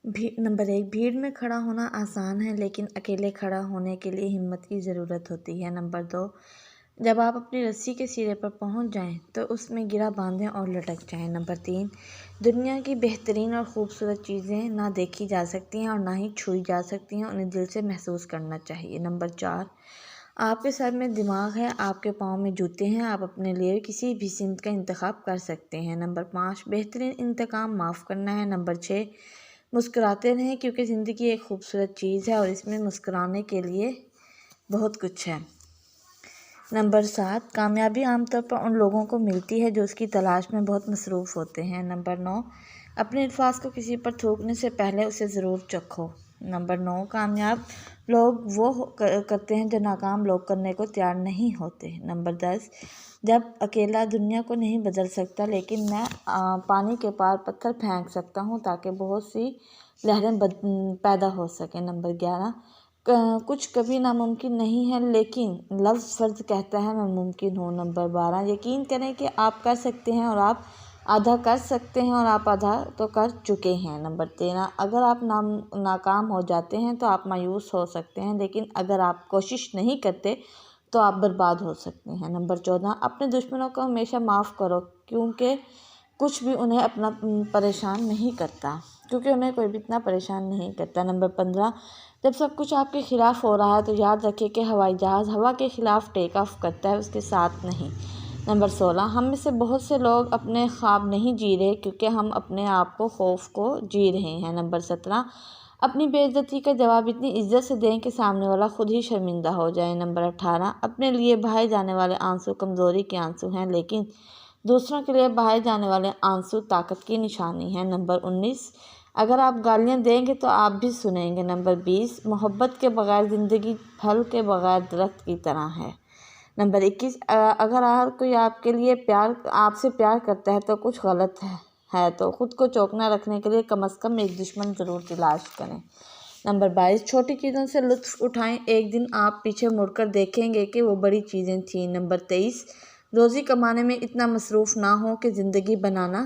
Number 1، بھیڑ میں کھڑا ہونا آسان ہے لیکن اکیلے کھڑا ہونے کے لیے ہمت کی ضرورت ہوتی ہے۔ نمبر 2، جب آپ اپنی رسی کے سرے پر پہنچ جائیں تو اس میں گرہ باندھیں اور لٹک جائیں۔ نمبر 3، دنیا کی بہترین اور خوبصورت چیزیں نہ دیکھی جا سکتی ہیں اور نہ ہی چھوئی جا سکتی ہیں، انہیں دل سے محسوس کرنا چاہیے۔ نمبر 4، آپ کے سر میں دماغ ہے، آپ کے پاؤں میں جوتے ہیں، آپ اپنے لیے کسی بھی سمت کا انتخاب کر سکتے ہیں۔ نمبر 5، بہترین انتقام معاف کرنا ہے۔ نمبر 6، مسکراتے رہیں کیونکہ زندگی ایک خوبصورت چیز ہے اور اس میں مسکرانے کے لیے بہت کچھ ہے۔ نمبر 7، کامیابی عام طور پر ان لوگوں کو ملتی ہے جو اس کی تلاش میں بہت مصروف ہوتے ہیں۔ نمبر 9، اپنے الفاظ کو کسی پر تھوکنے سے پہلے اسے ضرور چکھو۔ نمبر 9، کامیاب لوگ وہ کرتے ہیں جو ناکام لوگ کرنے کو تیار نہیں ہوتے۔ نمبر 10، جب اکیلا دنیا کو نہیں بدل سکتا لیکن میں پانی کے پار پتھر پھینک سکتا ہوں تاکہ بہت سی لہریں پیدا ہو سکیں۔ نمبر 11، کچھ کبھی ناممکن نہیں ہے لیکن لفظ فرض کہتا ہے میں ممکن ہوں۔ نمبر 12، یقین کریں کہ آپ کر سکتے ہیں اور آپ آدھا کر سکتے ہیں اور آپ آدھا تو کر چکے ہیں۔ نمبر 13، اگر آپ ناکام ہو جاتے ہیں تو آپ مایوس ہو سکتے ہیں لیکن اگر آپ کوشش نہیں کرتے تو آپ برباد ہو سکتے ہیں۔ نمبر 14، اپنے دشمنوں کو ہمیشہ معاف کرو کیونکہ کچھ بھی انہیں اتنا پریشان نہیں کرتا۔ نمبر 15، جب سب کچھ آپ کے خلاف ہو رہا ہے تو یاد رکھیں کہ ہوائی جہاز ہوا کے خلاف ٹیک آف کرتا ہے، اس کے ساتھ نہیں۔ نمبر 16، ہم میں سے بہت سے لوگ اپنے خواب نہیں جی رہے کیونکہ ہم اپنے آپ کو خوف کو جی رہے ہیں۔ نمبر 17، اپنی بے عزتی کا جواب اتنی عزت سے دیں کہ سامنے والا خود ہی شرمندہ ہو جائے۔ نمبر 18، اپنے لیے بہائے جانے والے آنسو کمزوری کے آنسو ہیں لیکن دوسروں کے لیے بہائے جانے والے آنسو طاقت کی نشانی ہیں۔ نمبر 19، اگر آپ گالیاں دیں گے تو آپ بھی سنیں گے۔ نمبر 20، محبت کے بغیر زندگی پھل کے بغیر درخت کی طرح ہے۔ نمبر 21، اگر ہر کوئی آپ سے پیار کرتا ہے تو کچھ غلط ہے تو خود کو چوکنا رکھنے کے لیے کم از کم ایک دشمن ضرور تلاش کریں۔ نمبر 22، چھوٹی چیزوں سے لطف اٹھائیں، ایک دن آپ پیچھے مڑ کر دیکھیں گے کہ وہ بڑی چیزیں تھیں۔ نمبر 23، روزی کمانے میں اتنا مصروف نہ ہوں کہ زندگی بنانا